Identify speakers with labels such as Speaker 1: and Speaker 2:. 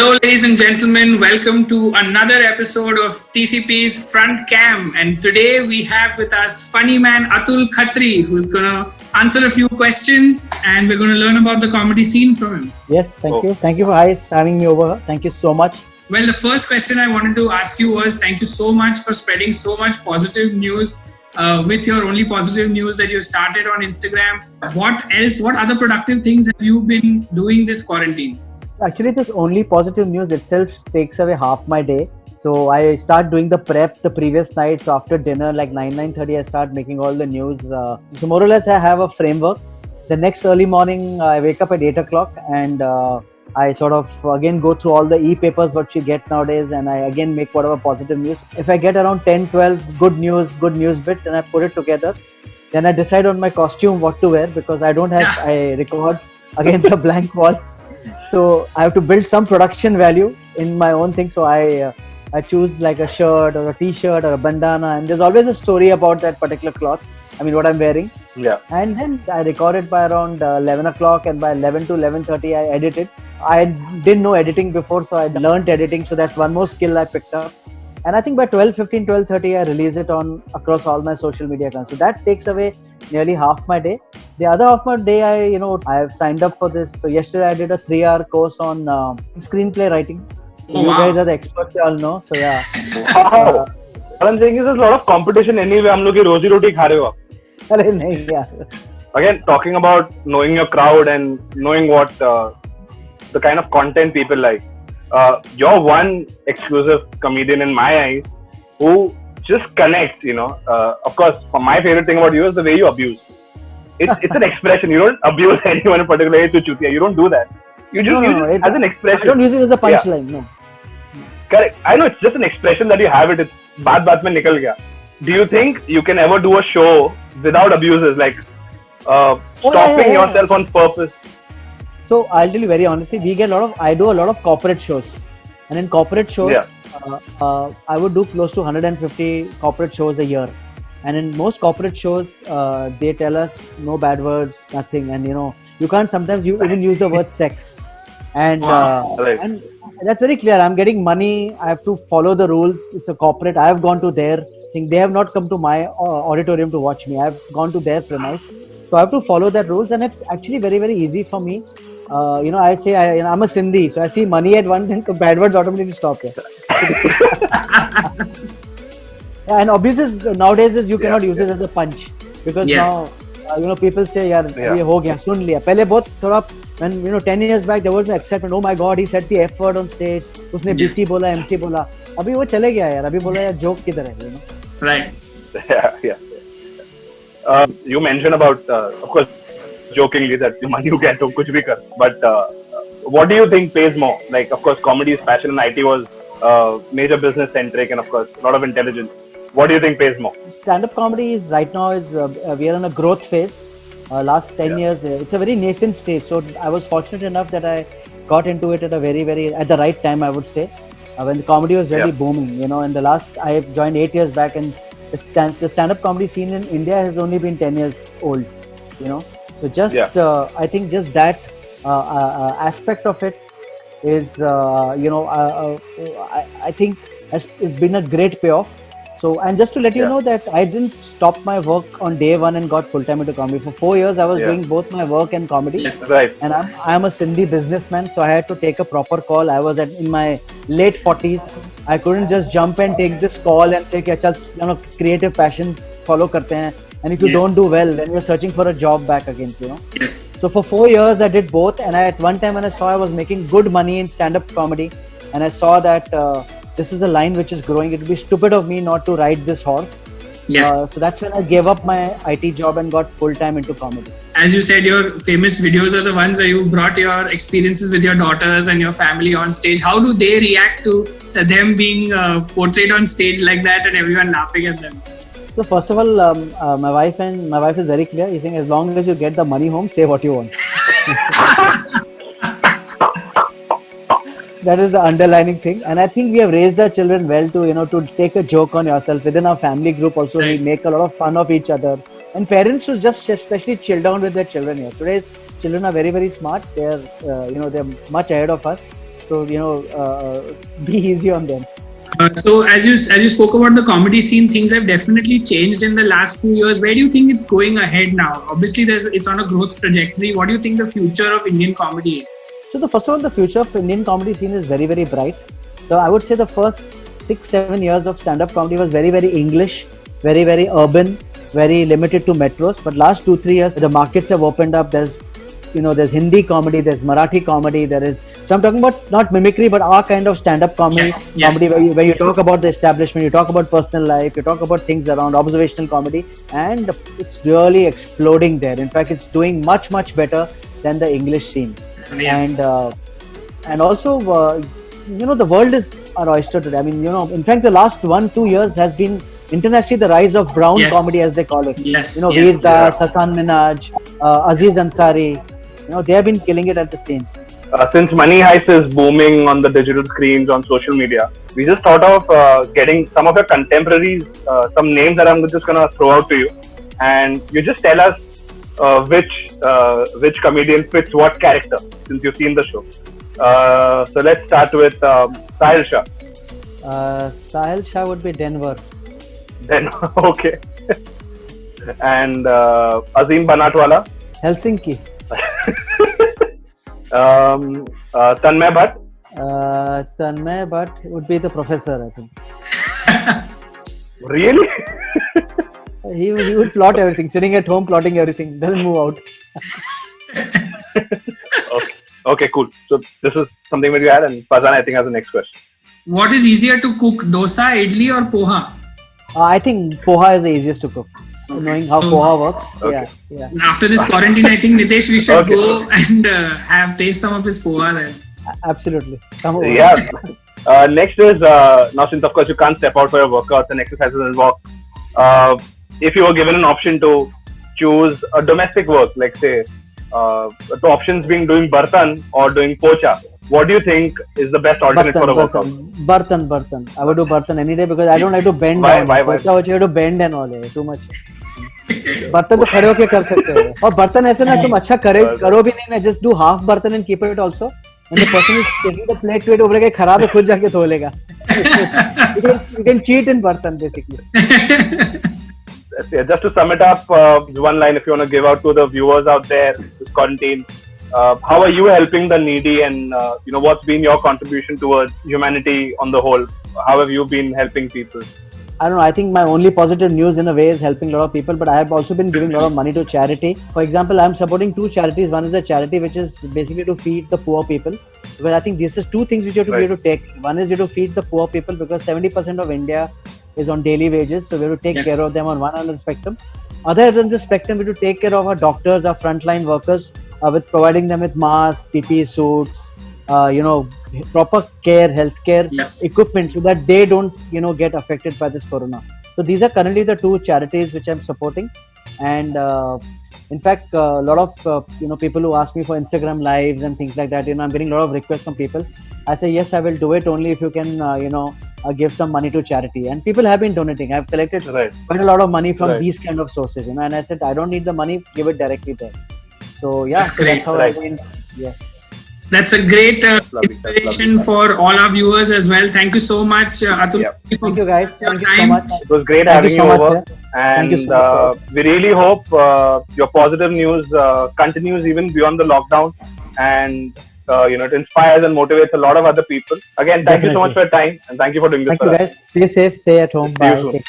Speaker 1: Hello, ladies and gentlemen. Welcome to another episode of TCP's Front Cam. And today we have with us funny man Atul Khatri, who's going to answer a few questions and we're going to learn about the comedy scene from him.
Speaker 2: Yes, thank you. Thank you for having me over. Thank you so much.
Speaker 1: Well, the first question I wanted to ask you was thank you so much for spreading so much positive news with your only positive news that you started on Instagram. What other productive things have you been doing this quarantine?
Speaker 2: Actually, this only positive news itself takes away half my day. So I start doing the prep the previous night. So after dinner, like 9:30, I start making all the news. So more or less, I have a framework. The next early morning, I wake up at 8 o'clock and I sort of again go through all the e-papers what you get nowadays, and I again make whatever positive news. If I get around 10, 12 good news bits, and I put it together, then I decide on my costume what to wear because I don't have. I record against a blank wall. So I have to build some production value in my own thing. So I choose like a shirt or a t-shirt or a bandana, and there's always a story about that particular cloth. I mean, what I'm wearing.
Speaker 3: Yeah.
Speaker 2: And then I record it by around 11 o'clock, and by 11 to 11:30 I edit it. I didn't know editing before, so I learned editing. So that's one more skill I picked up. And I think by 12:15, 12:30 I release it on across all my social media accounts. So that takes away nearly half my day. The other half my day, I have signed up for this. So yesterday I did a 3-hour course on screenplay writing. You guys are the experts, you all know. So yeah.
Speaker 3: What I'm saying is there's a lot of competition anyway. हम लोग की रोजी रोटी खा रहे हो आप.
Speaker 2: अरे नहीं यार.
Speaker 3: Again, talking about knowing your crowd and knowing what the kind of content people like. You're one exclusive comedian in my eyes who just connects, of course, my favorite thing about you is the way you abuse. It's an expression. You don't abuse anyone in particular. Hey, tu chutiya. You don't do that. You just use it as an expression.
Speaker 2: I don't use it as a punchline.
Speaker 3: Yeah. No. Correct. I know it's just an expression that you have it. It's baat mein nikal gaya. Do you think you can ever do a show without abuses, like stopping yourself on purpose?
Speaker 2: So I'll tell you very honestly, I do a lot of corporate shows, and in corporate shows, I would do close to 150 corporate shows a year. And in most corporate shows, they tell us no bad words, nothing, and you can't. Sometimes you even use the word sex, and and that's very clear. I'm getting money. I have to follow the rules. It's a corporate. I have gone to their thing. They have not come to my auditorium to watch me. I have gone to their premise, so I have to follow that rules, and it's actually very, very easy for me. I say I'm a Sindhi, so I see money at one thing, so bad words automatically stop here. Yeah, and abuses nowadays is you cannot use it as a punch because now people say ये हो गया सुन लिया. पहले बहुत थोड़ा when 10 years back there was an excitement. Oh my God, he said the F word on stage. उसने BC बोला, MC बोला. अभी वो चले गया यार. अभी बोला यार joke किधर है?
Speaker 1: Right.
Speaker 3: Yeah. You mentioned about of course jokingly that the money you get to kuch bhi kar. But what do you think pays more? Like of course comedy is passion and IT was major business centric and of course a lot of intelligence. What do you think pays more?
Speaker 2: Stand-up comedy is right now we are in a growth phase. Last 10 years, it's a very nascent stage. So I was fortunate enough that I got into it at a very, very at the right time. I would say when the comedy was really booming. And the last I joined 8 years back, and the stand-up comedy scene in India has only been 10 years old. So just I think just that aspect of it is I think it's been a great payoff. So, and just to let you know that I didn't stop my work on day one and got full-time into comedy. For 4 years, I was doing both my work and comedy.
Speaker 1: Yes,
Speaker 3: right.
Speaker 2: And I'm a Sindhi businessman, so I had to take a proper call. I was in my late 40s. I couldn't just jump and take this call and say, "Okay, chal, creative passion follow karte hain." And if you don't do well, then you're searching for a job back again,
Speaker 1: Yes.
Speaker 2: So for 4 years, I did both. And at one time when I saw I was making good money in stand-up comedy, and I saw that this is a line which is growing. It would be stupid of me not to ride this horse.
Speaker 1: Yes.
Speaker 2: So that's when I gave up my IT job and got full-time into comedy.
Speaker 1: As you said, your famous videos are the ones where you brought your experiences with your daughters and your family on stage. How do they react to them being portrayed on stage like that and everyone laughing at them?
Speaker 2: So first of all, my wife is very clear. He's saying as long as you get the money home, say what you want. That is the underlining thing, and I think we have raised our children well to take a joke on yourself. Within our family group also, we make a lot of fun of each other, and parents should just especially chill down with their children here. Today's children are very, very smart. They're they're much ahead of us. So be easy on them.
Speaker 1: So as you spoke about the comedy scene, things have definitely changed in the last few years. Where do you think it's going ahead now? Obviously, it's on a growth trajectory. What do you think the future of Indian comedy is?
Speaker 2: So first of all, the future of Indian comedy scene is very, very bright. So I would say the first 6-7 years of stand-up comedy was very, very English, very, very urban, very limited to metros. But last 2-3 years, the markets have opened up. There's Hindi comedy, there's Marathi comedy, so I'm talking about not mimicry, but our kind of stand-up comedy,
Speaker 1: Yes.
Speaker 2: where you talk about the establishment, you talk about personal life, you talk about things around observational comedy, and it's really exploding there. In fact, it's doing much, much better than the English scene.
Speaker 1: Yeah.
Speaker 2: And also, the world is our oyster today. I mean, in fact, the last 1-2 years has been internationally the rise of brown comedy, as they call it.
Speaker 1: Yes.
Speaker 2: Veer Das, Hasan Minhaj, Aziz Ansari, they have been killing it at the scene.
Speaker 3: Since Money Heist is booming on the digital screens on social media, we just thought of getting some of your contemporaries, some names that I'm just gonna throw out to you, and you just tell us which comedian fits what character, since you've seen the show. So let's start with Sahil Shah.
Speaker 2: Sahil Shah would be Denver.
Speaker 3: Then okay, and Azim Banatwala.
Speaker 2: Helsinki.
Speaker 3: Tanmay Bhatt.
Speaker 2: Tanmay Bhatt would be the professor, I think.
Speaker 3: Really?
Speaker 2: He would plot everything, sitting at home plotting everything, doesn't move out.
Speaker 3: Okay, cool. So this is something that you had, and Fazan, I think, has the next question.
Speaker 1: What is easier to cook, dosa, idli, or poha?
Speaker 2: I think poha is the easiest to cook. Knowing how poha works.
Speaker 3: Okay.
Speaker 2: Yeah.
Speaker 1: After this quarantine, I think Nitesh, we should go and have taste some of his poha then.
Speaker 2: Absolutely. Come over.
Speaker 3: Yeah. Next is now, since of course you can't step out for your workouts and exercises and walk. If you were given an option to choose a domestic work, like say, the options being doing bartan or doing pocha, what do you think is the best alternate for a workout?
Speaker 2: Bartan. I would do bartan any day because I don't like to bend down.
Speaker 3: Why?
Speaker 2: Pocha you have to bend and all. Too much. बर्तन तो खड़े होके कर सकते हो और बर्तन ऐसे ना तुम अच्छा करो भी नहीं ना just do half बर्तन and keep it also and the person is taking the plate to it over के खराब है खुद जाके धो लेगा. You can cheat in बर्तन basically.
Speaker 3: Just to sum it up, one line if you want to give out to the viewers out there this quarantine, how are you helping the needy, and what's been your contribution towards humanity on the whole? How have you been helping people?
Speaker 2: I don't know. I think my only positive news in a way is helping a lot of people, but I have also been giving a lot of money to charity. For example, I'm supporting 2 charities. One is a charity which is basically to feed the poor people, because I think this is 2 things which you have to be able to take. One is you have to feed the poor people because 70% of India is on daily wages, so we have to take care of them on one end of the spectrum. Other end of the spectrum, we have to take care of our doctors, our frontline workers, with providing them with masks, PPE suits, proper care, healthcare equipment, so that they don't, get affected by this corona. So these are currently the 2 charities which I'm supporting, and in fact, a lot of people who ask me for Instagram lives and things like that, I'm getting a lot of requests from people. I say yes, I will do it only if you can, give some money to charity. And people have been donating. I've collected quite a lot of money from these kind of sources, and I said I don't need the money, give it directly there. So yeah, that's how I've been. Yes.
Speaker 1: That's a great inspiration for all our viewers as well. Thank you so much, Atul.
Speaker 3: Yeah.
Speaker 2: Thank you guys. Thank you so much.
Speaker 3: It was great having you over. And we really hope your positive news continues even beyond the lockdown. And it inspires and motivates a lot of other people. Again, thank you so much for your time. And thank you for doing this.
Speaker 2: Thank you guys. Stay safe. Stay at home. Bye.